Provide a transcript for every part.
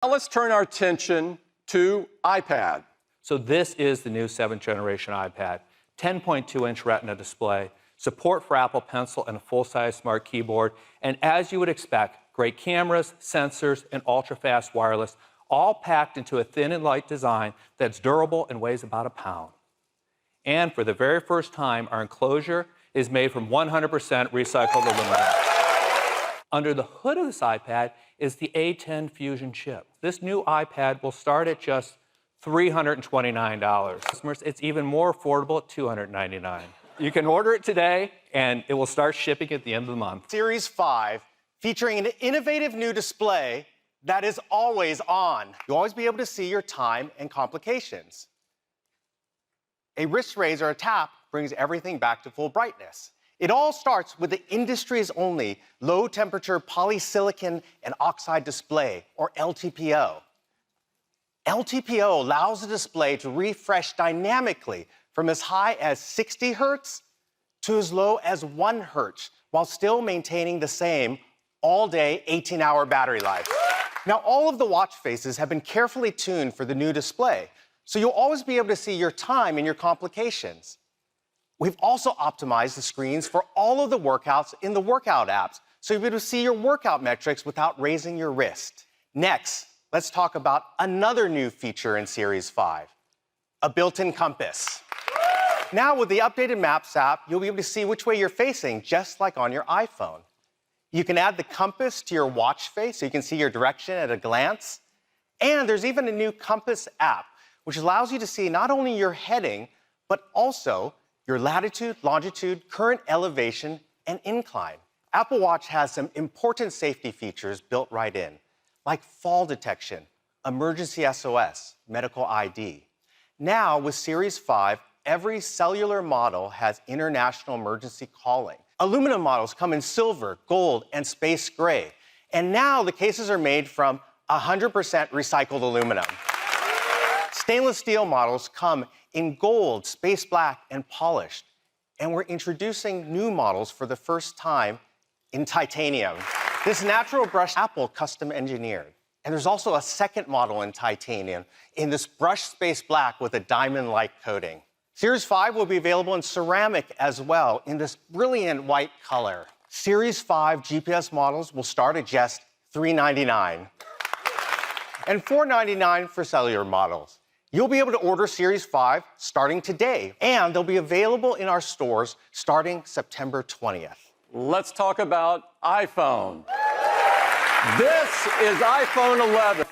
Now let's turn our attention to iPad. So this is the new 7th generation iPad. 10.2-inch Retina display, support for Apple Pencil and a full-size smart keyboard, and as you would expect, great cameras, sensors, and ultra-fast wireless, all packed into a thin and light design that's durable and weighs about a pound. And for the very first time, our enclosure is made from 100% recycled aluminum. Under the hood of this iPad is the A10 Fusion chip. This new iPad will start at just $329. Customers, it's even more affordable at $299. You can order it today, and it will start shipping at the end of the month. Series 5, featuring an innovative new display that is always on. You'll always be able to see your time and complications. A wrist raise or a tap brings everything back to full brightness. It all starts with the industry's only low-temperature polysilicon and oxide display, or LTPO. LTPO allows the display to refresh dynamically from as high as 60 Hz to as low as 1 Hz, while still maintaining the same all-day 18-hour battery life. Now, all of the watch faces have been carefully tuned for the new display, so you'll always be able to see your time and your complications. We've also optimized the screens for all of the workouts in the workout apps, so you'll be able to see your workout metrics without raising your wrist. Next, let's talk about another new feature in Series 5, a built-in compass. Now, with the updated Maps app, you'll be able to see which way you're facing, just like on your iPhone. You can add the compass to your watch face so you can see your direction at a glance. And there's even a new compass app, which allows you to see not only your heading, but also your latitude, longitude, current elevation, and incline. Apple Watch has some important safety features built right in, like fall detection, emergency SOS, medical ID. Now, with Series 5, every cellular model has international emergency calling. Aluminum models come in silver, gold, and space gray. And now the cases are made from 100% recycled aluminum. Stainless steel models come in gold, space black, and polished. And we're introducing new models for the first time in titanium. This natural brush Apple custom engineered. And there's also a second model in titanium in this brushed space black with a diamond-like coating. Series 5 will be available in ceramic as well in this brilliant white color. Series 5 GPS models will start at just $399 and $499 for cellular models. You'll be able to order Series 5 starting today, and they'll be available in our stores starting September 20th. Let's talk about iPhone. This is iPhone 11.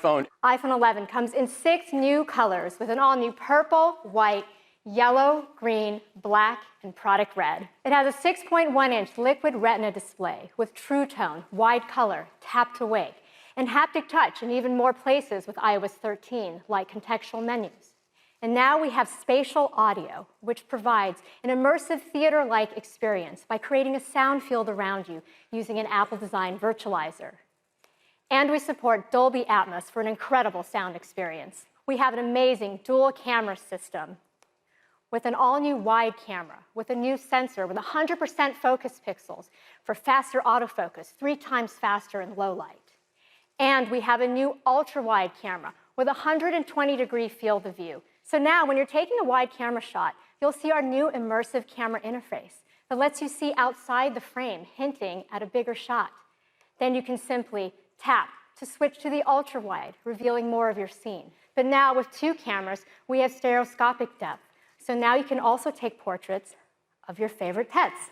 iPhone 11 comes in 6 new colors with an all-new purple, white, yellow, green, black, and product red. It has a 6.1-inch liquid retina display with True Tone, wide color, tap to wake, and haptic touch in even more places with iOS 13, like contextual menus. And now we have spatial audio, which provides an immersive theater-like experience by creating a sound field around you using an Apple-designed virtualizer. And we support Dolby Atmos for an incredible sound experience. We have an amazing dual camera system with an all-new wide camera, with a new sensor with 100% focus pixels for faster autofocus, 3 times faster in low light. And we have a new ultra-wide camera with a 120-degree field of view. So now, when you're taking a wide camera shot, you'll see our new immersive camera interface that lets you see outside the frame, hinting at a bigger shot. Then you can simply tap to switch to the ultra-wide, revealing more of your scene. But now, with 2 cameras, we have stereoscopic depth. So now you can also take portraits of your favorite pets.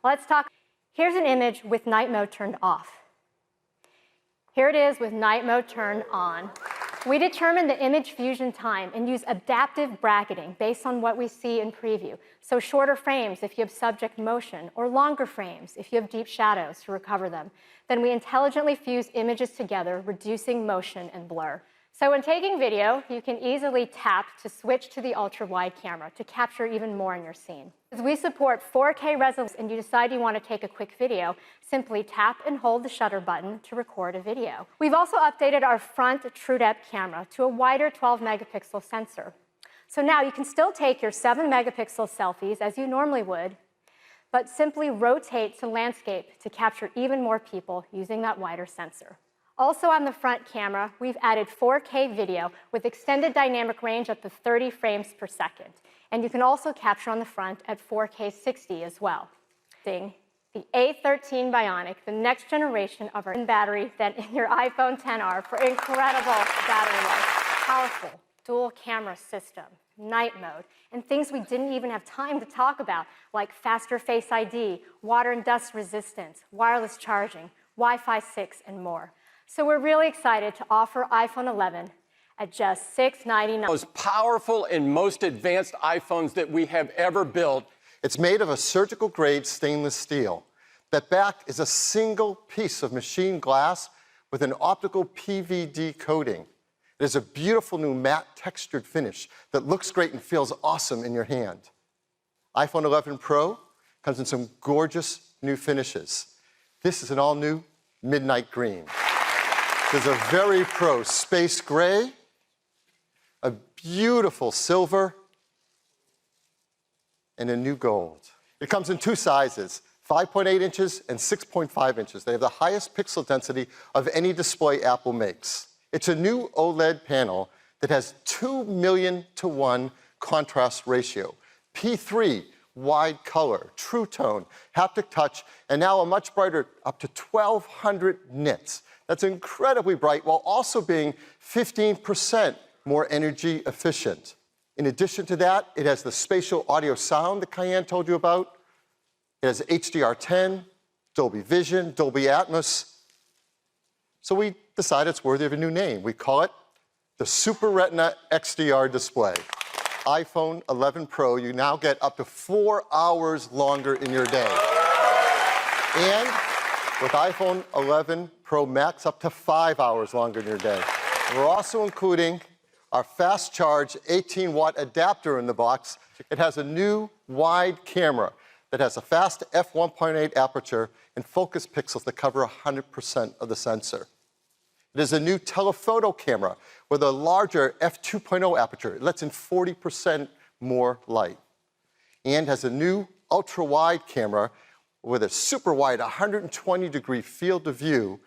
Let's talk. Here's an image with night mode turned off. Here it is with night mode turned on. We determine the image fusion time and use adaptive bracketing based on what we see in preview. So shorter frames if you have subject motion, or longer frames if you have deep shadows to recover them. Then we intelligently fuse images together, reducing motion and blur. So when taking video, you can easily tap to switch to the ultra-wide camera to capture even more in your scene. As we support 4K resolution and you decide you want to take a quick video, simply tap and hold the shutter button to record a video. We've also updated our front TrueDepth camera to a wider 12-megapixel sensor. So now you can still take your 7-megapixel selfies as you normally would, but simply rotate to landscape to capture even more people using that wider sensor. Also on the front camera, we've added 4K video with extended dynamic range up to 30 frames per second. And you can also capture on the front at 4K 60 as well. The A13 Bionic, the next generation of our battery than in your iPhone XR for incredible battery life. Powerful dual camera system, night mode, and things we didn't even have time to talk about, like faster Face ID, water and dust resistance, wireless charging, Wi-Fi 6, and more. So we're really excited to offer iPhone 11 at just $699. Most powerful and most advanced iPhones that we have ever built. It's made of a surgical-grade stainless steel. That back is a single piece of machined glass with an optical PVD coating. It is a beautiful new matte textured finish that looks great and feels awesome in your hand. iPhone 11 Pro comes in some gorgeous new finishes. This is an all-new midnight green. There's a very pro space gray, a beautiful silver, and a new gold. It comes in two sizes, 5.8 inches and 6.5 inches. They have the highest pixel density of any display Apple makes. It's a new OLED panel that has 2 million to 1 contrast ratio, P3 wide color, true tone, haptic touch, and now a much brighter, up to 1,200 nits. That's incredibly bright while also being 15% more energy efficient. In addition to that, it has the spatial audio sound that Cayenne told you about. It has HDR10, Dolby Vision, Dolby Atmos. So we decided it's worthy of a new name. We call it the Super Retina XDR display. iPhone 11 Pro, you now get up to 4 hours longer in your day. And with iPhone 11 Pro Max, up to 5 hours longer in your day. We're also including our fast charge 18-watt adapter in the box. It has a new wide camera that has a fast f1.8 aperture and focus pixels that cover 100% of the sensor. It is a new telephoto camera with a larger f2.0 aperture. It lets in 40% more light. And has a new ultra-wide camera with a super wide 120-degree field of view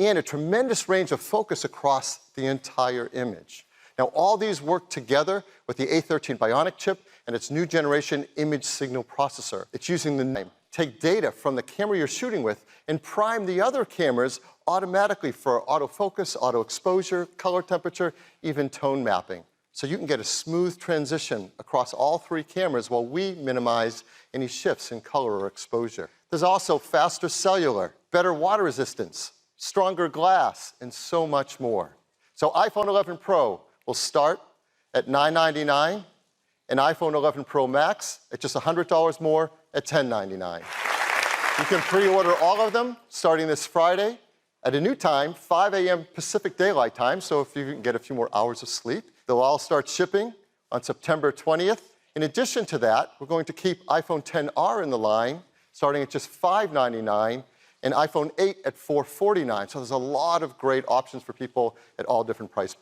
and a tremendous range of focus across the entire image. Now, all these work together with the A13 Bionic chip and its new generation image signal processor. It's using the name. Take data from the camera you're shooting with and prime the other cameras automatically for autofocus, auto exposure, color temperature, even tone mapping. So you can get a smooth transition across all three cameras while we minimize any shifts in color or exposure. There's also faster cellular, better water resistance, stronger glass, and so much more. So iPhone 11 Pro will start at $999, and iPhone 11 Pro Max at just $100 more at $1099. You can pre-order all of them starting this Friday at a new time, 5 a.m. Pacific Daylight Time, so if you can get a few more hours of sleep. They'll all start shipping on September 20th. In addition to that, we're going to keep iPhone XR in the line, starting at just $599, and iPhone 8 at $449. So there's a lot of great options for people at all different price points.